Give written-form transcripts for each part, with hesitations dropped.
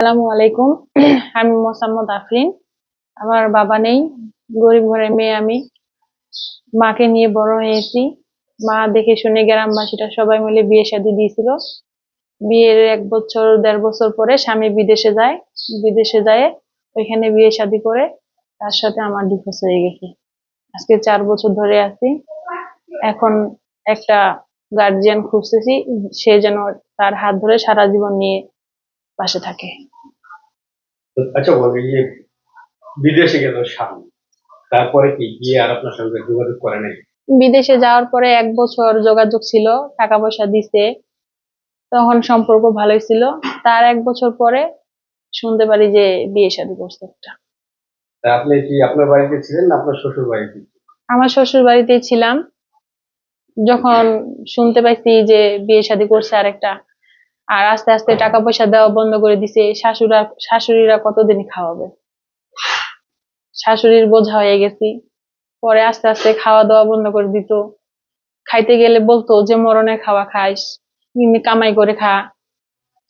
আসসালামু আলাইকুম। আমি মোসাম্মদ আফরিন। আমার বাবা নেই, গরিব ঘরের মেয়ে আমি। মাকে নিয়ে বড় হয়েছি। মা দেখে শুনে গ্রামবাসীরা সবাই মিলে বিয়ে শাদী দিয়েছিল। বিয়ের 1 বছর 1.5 বছর পরে স্বামী বিদেশে যায়। বিদেশে যায় ওইখানে বিয়ে শাদী করে তার সাথে আমার ডিভোর্স হয়ে গেছে। আজকে 4 বছর ধরে আছি। এখন একটা গার্জিয়ান খুঁজতেছি, সে যেন তার হাত ধরে সারা জীবন নিয়ে পাশে থাকে। আচ্ছা বলো, এই যে বিদেশে গেল স্বামী, তারপরে কি গিয়ে আর আপনার সঙ্গে যোগাযোগ করে নাই? বিদেশে যাওয়ার পরে 1 বছর যোগাযোগ ছিল, টাকা পয়সা দিছে, তখন সম্পর্ক ভালোই ছিল। তার 1 বছর পরে শুনতে পারি যে বিয়ে শাদী করছে একটা। তা আপনি কি আপনার বাড়িতে ছিলেন না আপনার শ্বশুর বাড়িতে? আমার শ্বশুর বাড়িতেই ছিলাম। যখন শুনতে পাইছি যে বিয়ে শাদী করছে আরেকটা, আর আস্তে আস্তে টাকা পয়সা দেওয়া বন্ধ করে দিছে, শাশুড়িরা কতদিন খাওয়াবে, শাশুড়ির বোঝা হয়ে গেছি। পরে আস্তে আস্তে খাওয়া দাওয়া বন্ধ করে দিত। খাইতে গেলে বলতো যে মরণের খাওয়া খাইস, এমনি কামাই করে খা,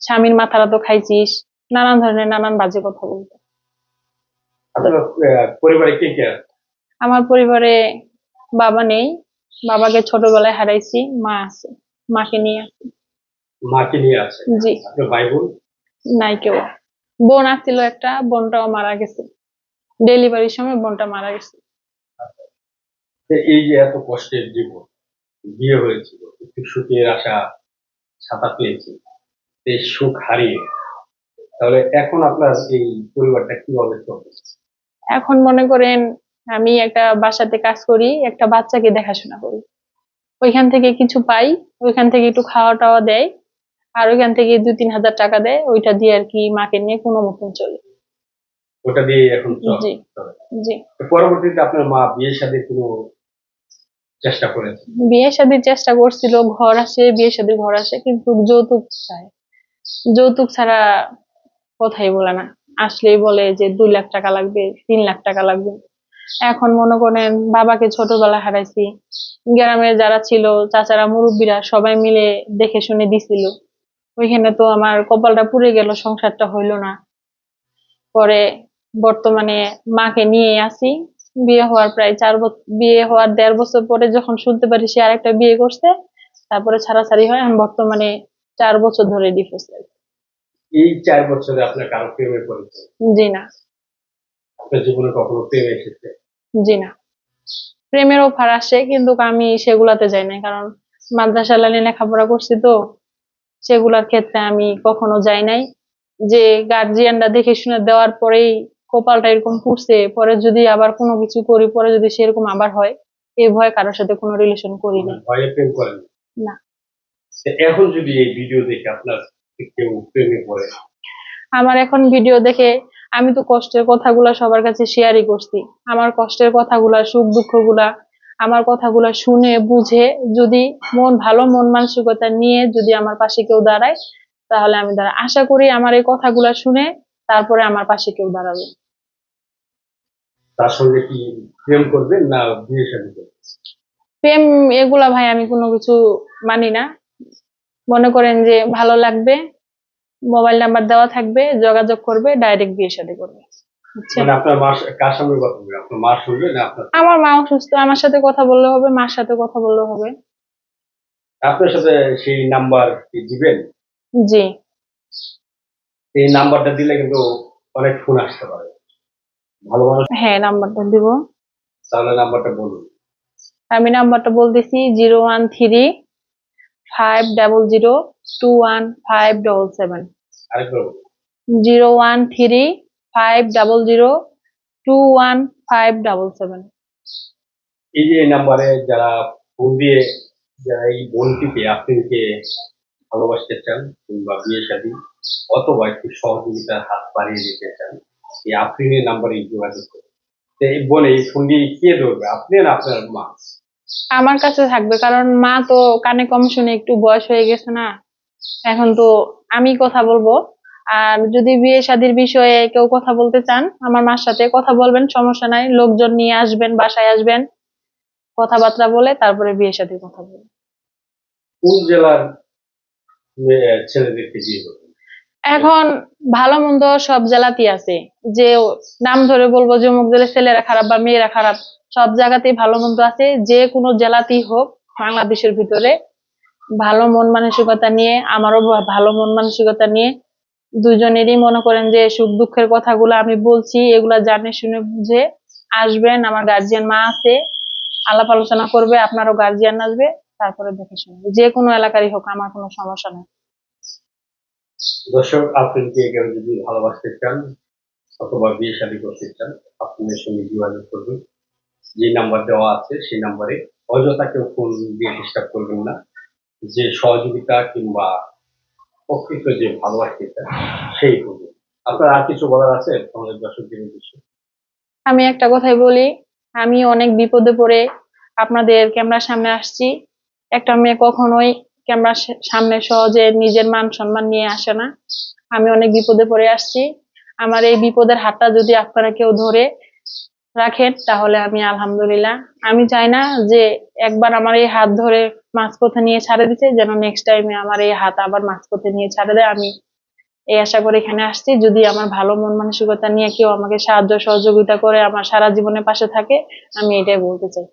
স্বামীর মাথাটা তো খাইছিস, নানান ধরনের নানান বাজে কথা বলতো। আপনার পরিবারে কে কে আছে? আমার পরিবারে বাবা নেই, বাবাকে ছোটবেলায় হারাইছি। মা আছে, মাকে নিয়ে আছি। মাকে নিয়ে আছে? জি। আপনার ভাই বোন? নাই কেউ। বোন আসছিল একটা, বোনটাও মারা গেছে। ডেলিভারির সময় বোনটা মারা গেছে। তো এই যে এত কষ্টের জীবন, বিয়ে হয়েছিল, একটু সুখের আশা ছাতা পেয়েছি, এই সুখ হারিয়ে, তাহলে এখন আপনার এই পরিবারটা কিভাবে চলবে? এখন মনে করেন আমি একটা বাসাতে কাজ করি, একটা বাচ্চাকে দেখাশোনা করি। ওইখান থেকে কিছু পাই, ওইখান থেকে একটু খাওয়া টাওয়া দেয়, আর ওইখান থেকে 2-3 হাজার টাকা দেয়, ওইটা দিয়ে আর কি মাকে নিয়ে কোনো মতন চলে। ওটা দিয়ে এখন জি। চলে। জি। তো পরবর্তীতে আপনার মা বিয়ের সাথে কোনো চেষ্টা করেছে? বিয়ে শাদীর চেষ্টা করছিল, ঘর আসে, বিয়ে শাদীর ঘর আসে, কিন্তু যৌতুক চায়। যৌতুক ছাড়া কথাই বলে না। আসলেই বলে যে 2 লাখ টাকা লাগবে, 3 লাখ টাকা লাগবে। এখন মনে করেন বাবাকে ছোটবেলায় হারাইছি, গ্রামে যারা ছিল চাচারা মুরব্বীরা সবাই মিলে দেখে শুনে দিছিল। ওইখানে তো আমার কপালটা পুড়ে গেল, সংসারটা হইলো না। পরে বর্তমানে মাকে নিয়ে আসি। বিয়ে হওয়ার প্রায় 4 বছর, বিয়ে হওয়ার 1.5 বছর পরে যখন শুনতে পারি সে আরেকটা বিয়ে করছে, তারপরে ছাড়াছাড়ি হয়। এখন বর্তমানে 4 বছর ধরে ডিভোর্স। এই 4 বছরে আপনার কারো প্রেমে পড়েছে? জি না। আপনার জীবনে কখনো প্রেম এসেছে? জি না। প্রেমের অফার আসে কিন্তু আমি সেগুলাতে যাই না, কারণ মাদ্রাসা লাইনে লেখাপড়া করছি তো, সেগুলার ক্ষেত্রে আমি কখনো যাই নাই। যে গার্জিয়ানরা দেখে শুনে দেওয়ার পরেই কপালটা এরকম পুড়ছে, পরে যদি আবার কোনো কিছু করি, পরে যদি সেরকম আবার হয়, এই ভয়ে কারোর সাথে কোনো রিলেশন করি না। ভয়ে প্রেম করেন? না। তো এখন যদি এই ভিডিও দেখে আপনার কেউ প্রেমে পড়ে? আমার এখন ভিডিও দেখে, আমি তো কষ্টের কথাগুলা সবার কাছে শেয়ারই করছি। আমার কষ্টের কথাগুলা, সুখ দুঃখ গুলা, আমার কথাগুলা শুনে বুঝে যদি ভালো মন মানসিকতা নিয়ে যদি আমার পাশে কেউ দাঁড়ায়, তাহলে আমি আশা করি আমার এই কথাগুলা শুনে তারপরে আমার পাশে কেউ দাঁড়াবে। তার সঙ্গে কি প্রেম করবেন না বিয়ে শাদী করবেন? প্রেম এগুলা ভাই আমি কোনো কিছু মানি না। মনে করেন যে ভালো লাগবে, মোবাইল নাম্বার দেওয়া থাকবে, যোগাযোগ করবে, ডাইরেক্ট বিয়ে শাদী করবে। বুঝছেন? মানে আপনার মার কার সঙ্গে কথা বলবেন? আপনার মার সঙ্গে না আপনার? আমার মা অসুস্থ, আমার সাথে কথা বললে হবে, মার সাথে কথা বললে হবে। আপনার সাথে সেই নাম্বার কি দিবেন? জি। এই নাম্বারটা দিলে কিন্তু অনেক ফোন আসতে পারে, ভালো মানুষ। হ্যাঁ, নাম্বারটা দিব। তাহলে নাম্বারটা বলুন। আমি নাম্বারটা বলতেছি: 013-500-21577। আরেকবার বলুন। 013-500-21577। এই যে এই নাম্বারে যারা ফোন দিয়ে, যারা এই বোনটিকে আপনাকে ভালোবাসতে চান কিংবা বিয়ে শাদী অথবা একটু সহযোগিতার হাত বাড়িয়ে দিতে চান, এই আফরিনের নাম্বারে যোগাযোগ করুন। তো এই বোন এই ফোনটি কে ধরবে, আপনি না আপনার মা? আমার কাছে থাকবে, কারণ মা তো কানে কম শুনে, একটু বয়স হয়ে গেছে না, এখন তো আমি কথা বলবো। আর যদি বিয়ে শাদীর বিষয়ে কেউ কথা বলতে চান, আমার মার সাথে কথা বলবেন, সমস্যা নাই। লোকজন নিয়ে আসবেন, বাসায় আসবেন, কথাবার্তা বলে তারপরে বিয়ে শাদীর কথা বলবেন। কোন জেলার ছেলেদেরকে বিয়ে করবেন? এখন ভালো মন্দ সব জেলাতেই আছে। যে নাম ধরে বলবো যে অমুক জেলার ছেলেরা খারাপ বা মেয়েরা খারাপ, সব জায়গাতেই ভালো মন্দ আছে। যে কোনো জেলাতেই হোক বাংলাদেশের ভিতরে ভালো মন মানসিকতা নিয়ে, আমারও ভালো মন মানসিকতা নিয়ে দুজনেরই মনে করেন যে সুখ দুঃখের কথাগুলো আমি বলছি, এগুলা জানে শুনে বুঝে আসবেন। আমার গার্জিয়ান মা আছে, আলাপ আলোচনা করবে, আপনারও গার্জিয়ান আসবে, তারপরে দেখে শুনবে। যে কোনো এলাকারই হোক, আমার কোনো সমস্যা নেই। দর্শক, আপনি যে কেউ যদি ভালোবাসতে চান অথবা বিয়ে শাদী করতে চান, আপনাদের সঙ্গে যোগাযোগ করবেন। যে নাম্বার দেওয়া আছে সেই নাম্বারে অযথা কেউ ফোন দিয়ে ডিস্টার্ব করবেন না। যে সহযোগিতা কিংবা প্রকৃত যে ভালোবাসতে চান সেই করবেন। আপনার আর কিছু বলার আছে আমাদের দর্শকদের উদ্দেশ্যে? আমি একটা কথাই বলি, আমি অনেক বিপদে পড়ে আপনাদের ক্যামেরার সামনে আসছি। একটা মেয়ে কখনোই ক্যামেরার সামনে সহজে নিজের মান সম্মান নিয়ে আসে না। আমি অনেক বিপদে পড়ে আসছি। আমার এই বিপদের হাতটা যদি আপনারা কেউ ধরে রাখেন তাহলে আমি আলহামদুলিল্লাহ। আমি চাই না যে একবার আমার এই হাত ধরে মাঝপথে নিয়ে ছাড়ে দিতে, যেন নেক্সট টাইমে আমার এই হাত আবার মাঝপথে নিয়ে ছাড়ে দেয়। আমি এই আশা করে এখানে আসছি। যদি আমার ভালো মন মানসিকতা নিয়ে কেউ আমাকে সাহায্য সহযোগিতা করে আমার সারা জীবনের পাশে থাকে, আমি এটাই বলতে চাই।